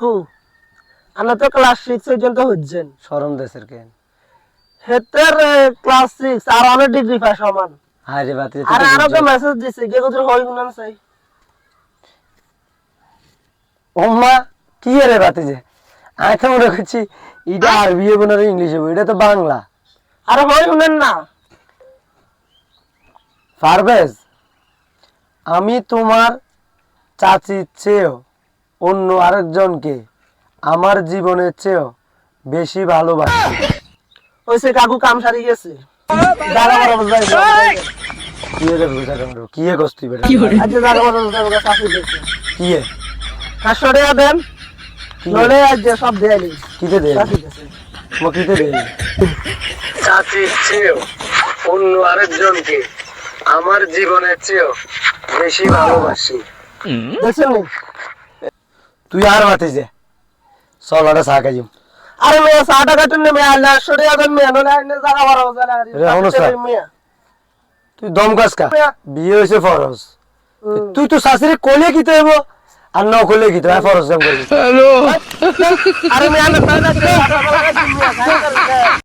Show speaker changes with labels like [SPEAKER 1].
[SPEAKER 1] কু আনা তো ক্লাস 6 পর্যন্ত হচ্ছেন
[SPEAKER 2] শরম দেশের কেন
[SPEAKER 1] হেতের ক্লাস 6 আর অনেক ডিগ্রি পাস সমান
[SPEAKER 2] হায় বাতি
[SPEAKER 1] আর আরো তো মেসেজ দিছে কে কত হই গুনান চাই
[SPEAKER 2] ওম্মা কি রে বাতি যে আমি তো মনে করছি এটা আরবি হবে না ইংলিশ হবে এটা তো বাংলা
[SPEAKER 1] আর হই গুনান না
[SPEAKER 2] পারভেজ আমি তোমার চাচির চেয়েও অন্য আরেকজনকে আমার জীবনের চেয়েও বেশি ভালোবাসি
[SPEAKER 1] ওইসে কাকু কাম সারি গেছে দাদা বড় বুঝাই
[SPEAKER 2] কি রে বুঝা কামড় কি এ কস্তি বেটা
[SPEAKER 1] আজ দাদা বড় বুঝাই ওকে চাকরি দিয়েছে
[SPEAKER 2] কি এ
[SPEAKER 1] 500 টাকা দেন নলে আজ সব দেয়ালি
[SPEAKER 2] কিতে দে
[SPEAKER 1] চাকরি দিয়েছে
[SPEAKER 2] মো কিতে দে চাচির চেয়েও অন্য আরেকজনকে আমার জীবনের চেয়েও বেশি ভালোবাসি
[SPEAKER 1] দেখছেন নি
[SPEAKER 2] তুই আর বাতি যে চল ওটা চা খাইম
[SPEAKER 1] আরে মেয়ে 60 টাকা টনে মেয়ে আল্লাহ 100 টাকা দেন মেয়ে নলে আইনে দাদা বড় বুঝাই
[SPEAKER 2] রে হনো স্যার তুই দম কাজ কা বিয়ে হইছে ফরজ তুই তো শাশুড়ি কোলে কিতে হইব আর ন কোলে কিতে ফরজ দম করবি
[SPEAKER 1] আরে মেয়ে আল্লাহ